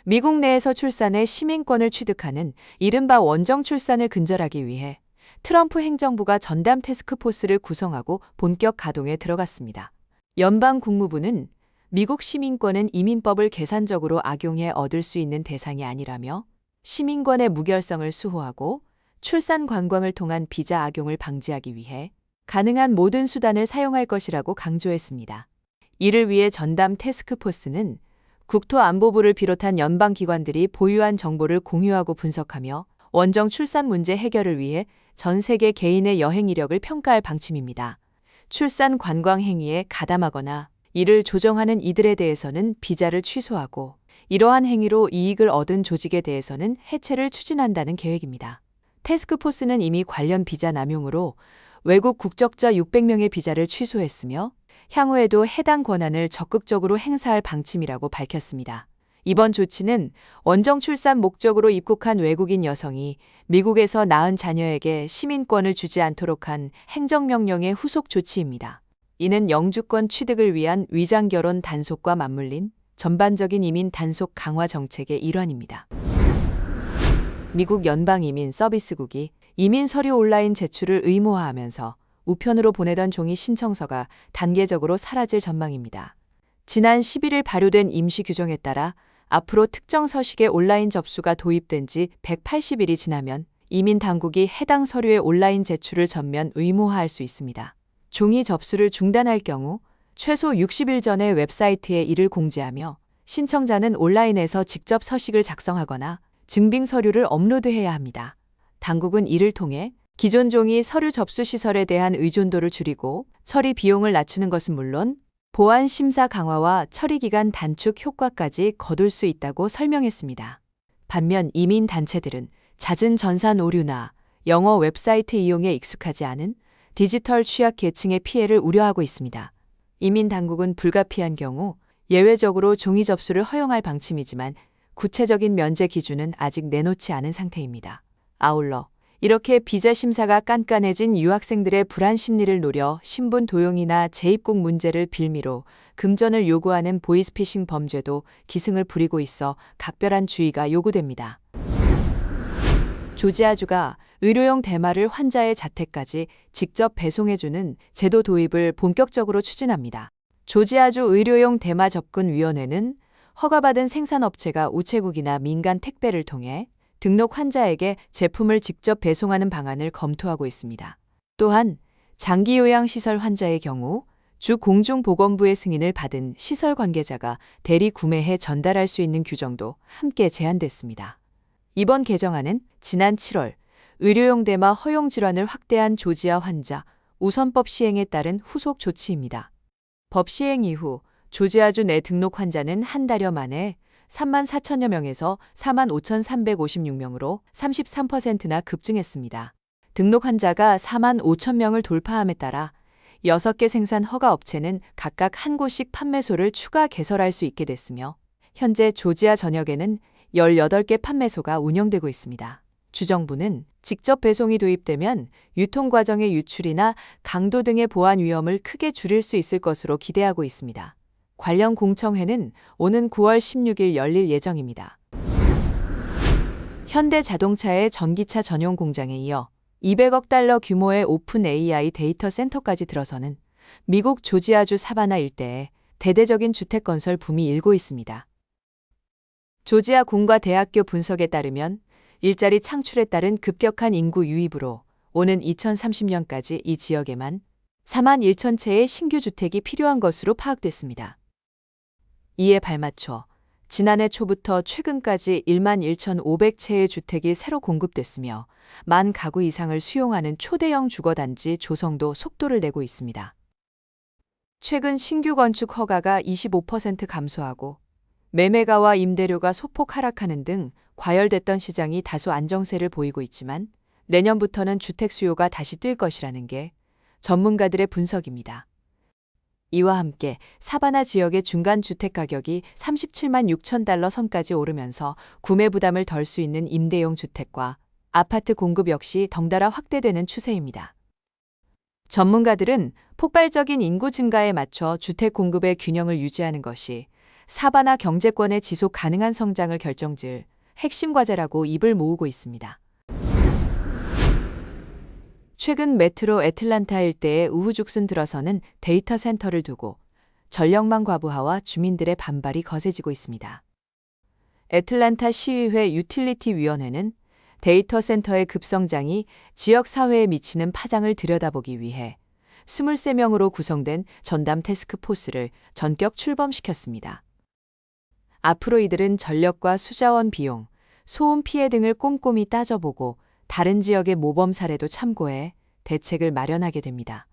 미국 내에서 출산의 시민권을 취득하는 이른바 원정 출산을 근절하기 위해 트럼프 행정부가 전담 태스크포스를 구성하고 본격 가동에 들어갔습니다. 연방 국무부는 미국 시민권은 이민법을 계산적으로 악용해 얻을 수 있는 대상이 아니라며 시민권의 무결성을 수호하고 출산 관광을 통한 비자 악용을 방지하기 위해 가능한 모든 수단을 사용할 것이라고 강조했습니다. 이를 위해 전담 태스크포스는 국토안보부를 비롯한 연방기관들이 보유한 정보를 공유하고 분석하며 원정 출산 문제 해결을 위해 전 세계 개인의 여행 이력을 평가할 방침입니다. 출산 관광 행위에 가담하거나 이를 조정하는 이들에 대해서는 비자를 취소하고 이러한 행위로 이익을 얻은 조직에 대해서는 해체를 추진한다는 계획입니다. 태스크포스는 이미 관련 비자 남용으로 외국 국적자 600명의 비자를 취소했으며 향후에도 해당 권한을 적극적으로 행사할 방침이라고 밝혔습니다. 이번 조치는 원정 출산 목적으로 입국한 외국인 여성이 미국에서 낳은 자녀에게 시민권을 주지 않도록 한 행정명령의 후속 조치입니다. 이는 영주권 취득을 위한 위장결혼 단속과 맞물린 전반적인 이민 단속 강화 정책의 일환입니다. 미국 연방이민서비스국이 이민 서류 온라인 제출을 의무화하면서 우편으로 보내던 종이 신청서가 단계적으로 사라질 전망입니다. 지난 11일 발효된 임시 규정에 따라 앞으로 특정 서식의 온라인 접수가 도입된 지 180일이 지나면 이민 당국이 해당 서류의 온라인 제출을 전면 의무화할 수 있습니다. 종이 접수를 중단할 경우 최소 60일 전에 웹사이트에 이를 공지하며 신청자는 온라인에서 직접 서식을 작성하거나 증빙 서류를 업로드해야 합니다. 당국은 이를 통해 기존 종이 서류 접수 시설에 대한 의존도를 줄이고 처리 비용을 낮추는 것은 물론 보안 심사 강화와 처리 기간 단축 효과까지 거둘 수 있다고 설명했습니다. 반면 이민 단체들은 잦은 전산 오류나 영어 웹사이트 이용에 익숙하지 않은 디지털 취약 계층의 피해를 우려하고 있습니다. 이민 당국은 불가피한 경우 예외적으로 종이 접수를 허용할 방침이지만 구체적인 면제 기준은 아직 내놓지 않은 상태입니다. 아울러 이렇게 비자 심사가 깐깐해진 유학생들의 불안 심리를 노려 신분 도용이나 재입국 문제를 빌미로 금전을 요구하는 보이스피싱 범죄도 기승을 부리고 있어 각별한 주의가 요구됩니다. 조지아주가 의료용 대마를 환자의 자택까지 직접 배송해주는 제도 도입을 본격적으로 추진합니다. 조지아주 의료용 대마 접근위원회는 허가받은 생산업체가 우체국이나 민간 택배를 통해 등록 환자에게 제품을 직접 배송하는 방안을 검토하고 있습니다. 또한 장기요양시설 환자의 경우 주 공중보건부의 승인을 받은 시설 관계자가 대리 구매해 전달할 수 있는 규정도 함께 제안됐습니다. 이번 개정안은 지난 7월 의료용 대마 허용 질환을 확대한 조지아 환자 우선법 시행에 따른 후속 조치입니다. 법 시행 이후 조지아주 내 등록 환자는 한 달여 만에 34,000여 명에서 45,356명으로 33%나 급증했습니다. 등록 환자가 45,000명을 돌파함에 따라 6개 생산 허가 업체는 각각 한 곳씩 판매소를 추가 개설할 수 있게 됐으며 현재 조지아 전역에는 18개 판매소가 운영되고 있습니다. 주정부는 직접 배송이 도입되면 유통 과정의 유출이나 강도 등의 보안 위험을 크게 줄일 수 있을 것으로 기대하고 있습니다. 관련 공청회는 오는 9월 16일 열릴 예정입니다. 현대자동차의 전기차 전용 공장에 이어 200억 달러 규모의 오픈 AI 데이터 센터까지 들어서는 미국 조지아주 사바나 일대에 대대적인 주택 건설 붐이 일고 있습니다. 조지아 공과 대학교 분석에 따르면 일자리 창출에 따른 급격한 인구 유입으로 오는 2030년까지 이 지역에만 4만 1천 채의 신규 주택이 필요한 것으로 파악됐습니다. 이에 발맞춰 지난해 초부터 최근까지 1만 1,500채의 주택이 새로 공급됐으며 만 가구 이상을 수용하는 초대형 주거단지 조성도 속도를 내고 있습니다. 최근 신규 건축 허가가 25% 감소하고 매매가와 임대료가 소폭 하락하는 등 과열됐던 시장이 다소 안정세를 보이고 있지만 내년부터는 주택 수요가 다시 뛸 것이라는 게 전문가들의 분석입니다. 이와 함께 사바나 지역의 중간 주택 가격이 37만 6천 달러 선까지 오르면서 구매 부담을 덜 수 있는 임대용 주택과 아파트 공급 역시 덩달아 확대되는 추세입니다. 전문가들은 폭발적인 인구 증가에 맞춰 주택 공급의 균형을 유지하는 것이 사바나 경제권의 지속 가능한 성장을 결정지을 핵심 과제라고 입을 모으고 있습니다. 최근 메트로 애틀란타 일대에 우후죽순 들어서는 데이터 센터를 두고 전력망 과부하와 주민들의 반발이 거세지고 있습니다. 애틀란타 시의회 유틸리티 위원회는 데이터 센터의 급성장이 지역 사회에 미치는 파장을 들여다보기 위해 23명으로 구성된 전담 태스크포스를 전격 출범시켰습니다. 앞으로 이들은 전력과 수자원 비용, 소음 피해 등을 꼼꼼히 따져보고 다른 지역의 모범 사례도 참고해 대책을 마련하게 됩니다.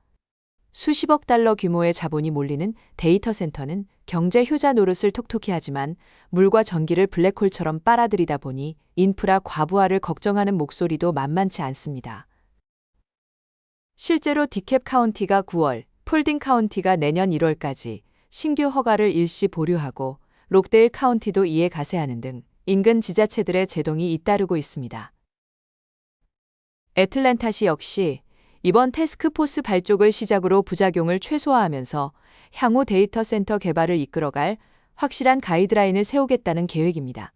수십억 달러 규모의 자본이 몰리는 데이터 센터는 경제 효자 노릇을 톡톡히 하지만 물과 전기를 블랙홀처럼 빨아들이다 보니 인프라 과부하를 걱정하는 목소리도 만만치 않습니다. 실제로 디캡 카운티가 9월, 폴딩 카운티가 내년 1월까지 신규 허가를 일시 보류하고 록데일 카운티도 이에 가세하는 등 인근 지자체들의 제동이 잇따르고 있습니다. 애틀랜타시 역시 이번 태스크포스 발족을 시작으로 부작용을 최소화하면서 향후 데이터 센터 개발을 이끌어갈 확실한 가이드라인을 세우겠다는 계획입니다.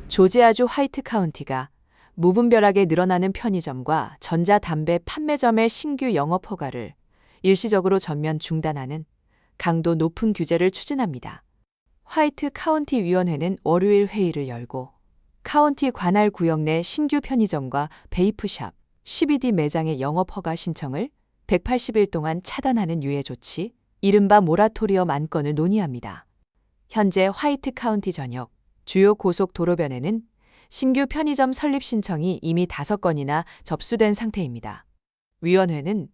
조지아주 화이트 카운티가 무분별하게 늘어나는 편의점과 전자담배 판매점의 신규 영업 허가를 일시적으로 전면 중단하는 강도 높은 규제를 추진합니다. 화이트 카운티 위원회는 월요일 회의를 열고 카운티 관할 구역 내 신규 편의점과 베이프샵, CBD 매장의 영업 허가 신청을 180일 동안 차단하는 유예 조치, 이른바 모라토리엄 안건을 논의합니다. 현재 화이트 카운티 전역 주요 고속도로변에는 신규 편의점 설립 신청이 이미 5건이나 접수된 상태입니다. 위원회는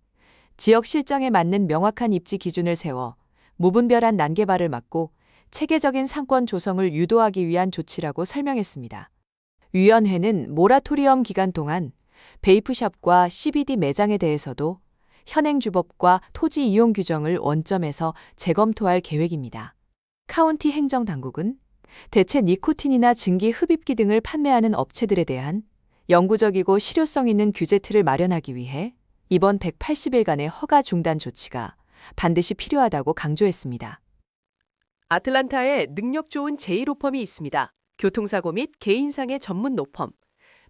지역 실정에 맞는 명확한 입지 기준을 세워 무분별한 난개발을 막고 체계적인 상권 조성을 유도하기 위한 조치라고 설명했습니다. 위원회는 모라토리엄 기간 동안 베이프샵과 CBD 매장에 대해서도 현행주법과 토지 이용 규정을 원점에서 재검토할 계획입니다. 카운티 행정당국은 대체 니코틴이나 증기 흡입기 등을 판매하는 업체들에 대한 영구적이고 실효성 있는 규제 틀을 마련하기 위해 이번 180일간의 허가 중단 조치가 반드시 필요하다고 강조했습니다. 아틀란타에 능력 좋은 제1로펌이 있습니다. 교통사고 및 개인상해 전문 로펌.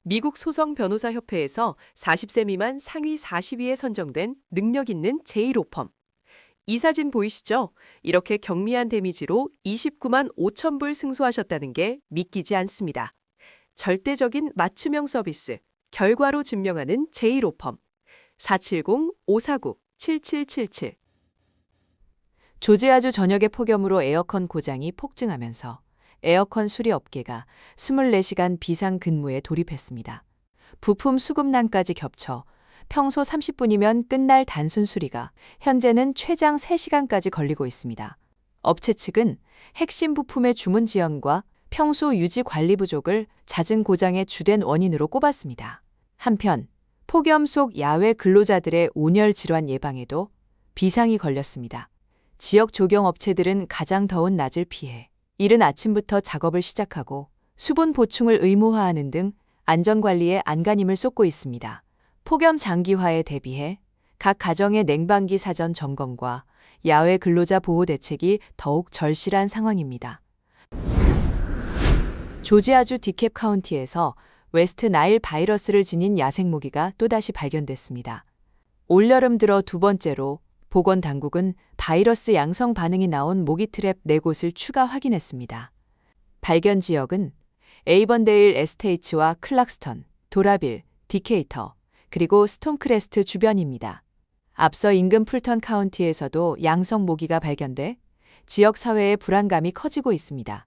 미국 소송 변호사 협회에서 40세 미만 상위 40위에 선정된 능력 있는 제1로펌. 이 사진 보이시죠? 이렇게 경미한 데미지로 29만 5천 불 승소하셨다는 게 믿기지 않습니다. 절대적인 맞춤형 서비스, 결과로 증명하는 제1로펌. 470-549-7777. 조지아주 전역의 폭염으로 에어컨 고장이 폭증하면서 에어컨 수리 업계가 24시간 비상 근무에 돌입했습니다. 부품 수급난까지 겹쳐 평소 30분이면 끝날 단순 수리가 현재는 최장 3시간까지 걸리고 있습니다. 업체 측은 핵심 부품의 주문 지연과 평소 유지 관리 부족을 잦은 고장의 주된 원인으로 꼽았습니다. 한편 폭염 속 야외 근로자들의 온열 질환 예방에도 비상이 걸렸습니다. 지역 조경업체들은 가장 더운 낮을 피해 이른 아침부터 작업을 시작하고 수분 보충을 의무화하는 등 안전관리에 안간힘을 쏟고 있습니다. 폭염 장기화에 대비해 각 가정의 냉방기 사전 점검과 야외 근로자 보호 대책이 더욱 절실한 상황입니다. 조지아주 디캡 카운티에서 웨스트 나일 바이러스를 지닌 야생 모기가 또다시 발견됐습니다. 올여름 들어 두 번째로 보건당국은 바이러스 양성 반응이 나온 모기 트랩 4곳을 추가 확인했습니다. 발견 지역은 에이번데일 에스테이츠와 클락스턴, 도라빌, 디케이터, 그리고 스톤크레스트 주변입니다. 앞서 인근 풀턴 카운티에서도 양성 모기가 발견돼 지역 사회의 불안감이 커지고 있습니다.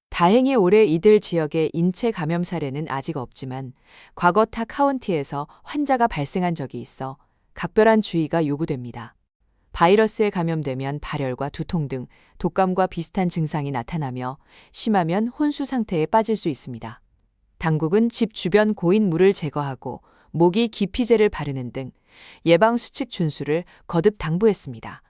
다행히 올해 이들 지역의 인체 감염 사례는 아직 없지만 과거 타 카운티에서 환자가 발생한 적이 있어 각별한 주의가 요구됩니다. 바이러스에 감염되면 발열과 두통 등 독감과 비슷한 증상이 나타나며 심하면 혼수 상태에 빠질 수 있습니다. 당국은 집 주변 고인 물을 제거하고 모기 기피제를 바르는 등 예방 수칙 준수를 거듭 당부했습니다.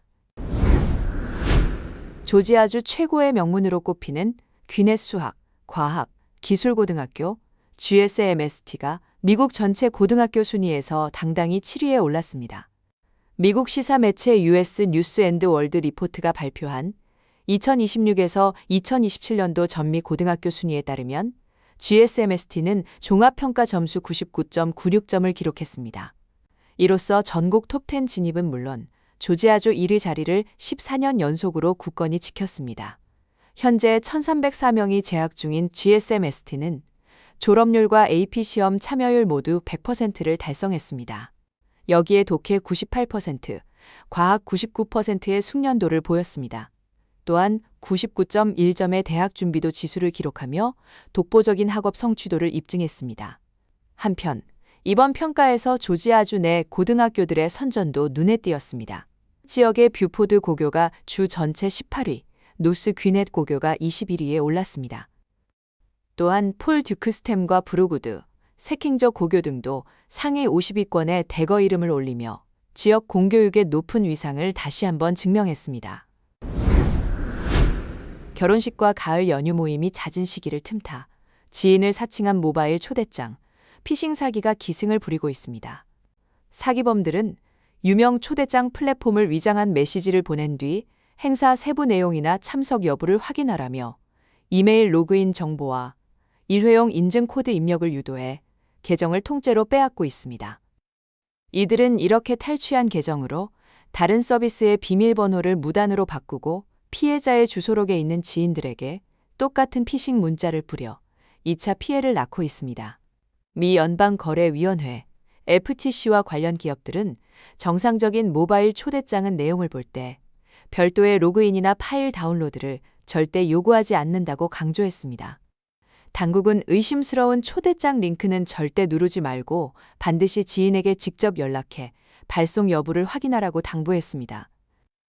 조지아주 최고의 명문으로 꼽히는 귀넷 수학, 과학, 기술고등학교 GSMST가 미국 전체 고등학교 순위에서 당당히 7위에 올랐습니다. 미국 시사 매체 US 뉴스 앤드 월드 리포트가 발표한 2026에서 2027년도 전미 고등학교 순위에 따르면 GSMST는 종합평가 점수 99.96점을 기록했습니다. 이로써 전국 톱10 진입은 물론 조지아주 1위 자리를 14년 연속으로 굳건히 지켰습니다. 현재 1,304명이 재학 중인 GSMST는 졸업률과 AP 시험 참여율 모두 100%를 달성했습니다. 여기에 독해 98%, 과학 99%의 숙련도를 보였습니다. 또한 99.1점의 대학 준비도 지수를 기록하며 독보적인 학업 성취도를 입증했습니다. 한편 이번 평가에서 조지아주 내 고등학교들의 선전도 눈에 띄었습니다. 지역의 뷰포드 고교가 주 전체 18위, 노스 귀넷 고교가 21위에 올랐습니다. 또한 폴 듀크스템과 브루구드, 새킹저 고교 등도 상위 50위권에 대거 이름을 올리며 지역 공교육의 높은 위상을 다시 한번 증명했습니다. 결혼식과 가을 연휴 모임이 잦은 시기를 틈타 지인을 사칭한 모바일 초대장, 피싱 사기가 기승을 부리고 있습니다. 사기범들은 유명 초대장 플랫폼을 위장한 메시지를 보낸 뒤 행사 세부 내용이나 참석 여부를 확인하라며 이메일 로그인 정보와 일회용 인증 코드 입력을 유도해 계정을 통째로 빼앗고 있습니다. 이들은 이렇게 탈취한 계정으로 다른 서비스의 비밀번호를 무단으로 바꾸고 피해자의 주소록에 있는 지인들에게 똑같은 피싱 문자를 뿌려 2차 피해를 낳고 있습니다. 미 연방거래위원회 FTC와 관련 기업들은 정상적인 모바일 초대장은 내용을 볼 때 별도의 로그인이나 파일 다운로드를 절대 요구하지 않는다고 강조했습니다. 당국은 의심스러운 초대장 링크는 절대 누르지 말고 반드시 지인에게 직접 연락해 발송 여부를 확인하라고 당부했습니다.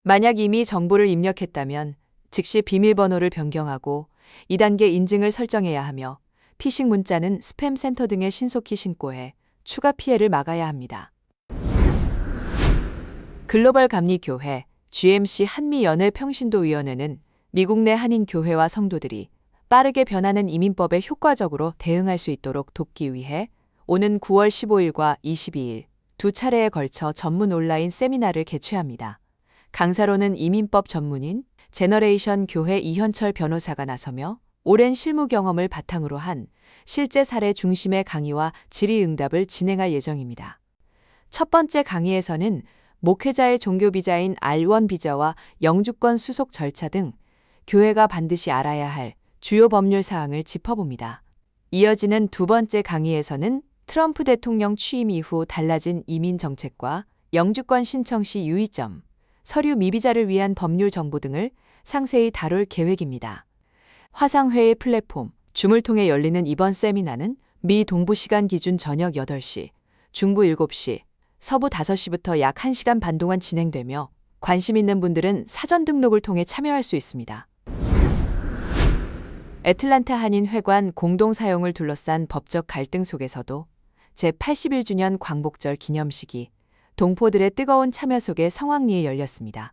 만약 이미 정보를 입력했다면 즉시 비밀번호를 변경하고 2단계 인증을 설정해야 하며 피싱 문자는 스팸 센터 등에 신속히 신고해 추가 피해를 막아야 합니다. 글로벌 감리교회 GMC 한미연애평신도위원회는 미국 내 한인 교회와 성도들이 빠르게 변하는 이민법에 효과적으로 대응할 수 있도록 돕기 위해 오는 9월 15일과 22일 두 차례에 걸쳐 전문 온라인 세미나를 개최합니다. 강사로는 이민법 전문인 제너레이션 교회 이현철 변호사가 나서며 오랜 실무 경험을 바탕으로 한 실제 사례 중심의 강의와 질의응답을 진행할 예정입니다. 첫 번째 강의에서는 목회자의 종교 비자인 R1 비자와 영주권 수속 절차 등 교회가 반드시 알아야 할 주요 법률 사항을 짚어봅니다. 이어지는 두 번째 강의에서는 트럼프 대통령 취임 이후 달라진 이민 정책과 영주권 신청 시 유의점, 서류 미비자를 위한 법률 정보 등을 상세히 다룰 계획입니다. 화상회의 플랫폼 줌을 통해 열리는 이번 세미나는 미 동부 시간 기준 저녁 8시, 중부 7시, 서부 5시부터 약 1시간 반 동안 진행되며 관심 있는 분들은 사전 등록을 통해 참여할 수 있습니다. 애틀란타 한인 회관 공동 사용을 둘러싼 법적 갈등 속에서도 제81주년 광복절 기념식이 동포들의 뜨거운 참여 속에 성황리에 열렸습니다.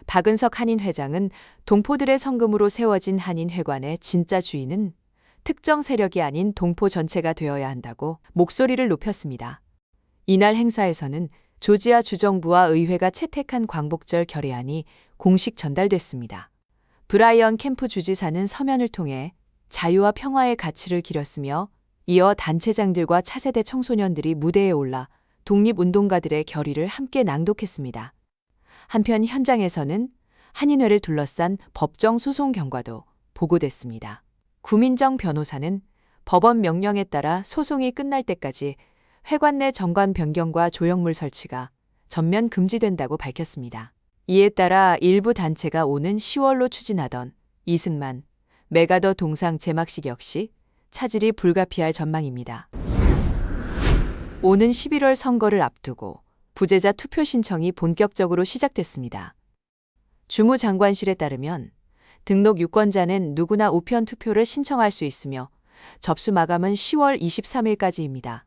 박은석 한인 회장은 동포들의 성금으로 세워진 한인 회관의 진짜 주인은 특정 세력이 아닌 동포 전체가 되어야 한다고 목소리를 높였습니다. 이날 행사에서는 조지아 주정부와 의회가 채택한 광복절 결의안이 공식 전달됐습니다. 브라이언 캠프 주지사는 서면을 통해 자유와 평화의 가치를 기렸으며 이어 단체장들과 차세대 청소년들이 무대에 올라 독립운동가들의 결의를 함께 낭독했습니다. 한편 현장에서는 한인회를 둘러싼 법정 소송 경과도 보고됐습니다. 구민정 변호사는 법원 명령에 따라 소송이 끝날 때까지 회관 내 정관 변경과 조형물 설치가 전면 금지된다고 밝혔습니다. 이에 따라 일부 단체가 오는 10월로 추진하던 이승만, 메가더 동상 제막식 역시 차질이 불가피할 전망입니다. 오는 11월 선거를 앞두고 부재자 투표 신청이 본격적으로 시작됐습니다. 주무장관실에 따르면 등록 유권자는 누구나 우편 투표를 신청할 수 있으며 접수 마감은 10월 23일까지입니다.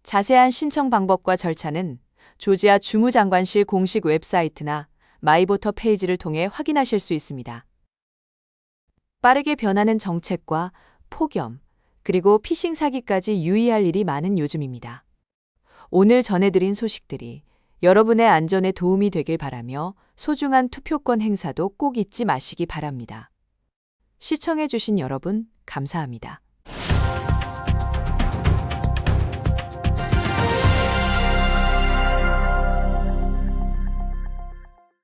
자세한 신청 방법과 절차는 조지아 주무장관실 공식 웹사이트나 마이보터 페이지를 통해 확인하실 수 있습니다. 빠르게 변하는 정책과 폭염, 그리고 피싱 사기까지 유의할 일이 많은 요즘입니다. 오늘 전해드린 소식들이 여러분의 안전에 도움이 되길 바라며 소중한 투표권 행사도 꼭 잊지 마시기 바랍니다. 시청해주신 여러분, 감사합니다.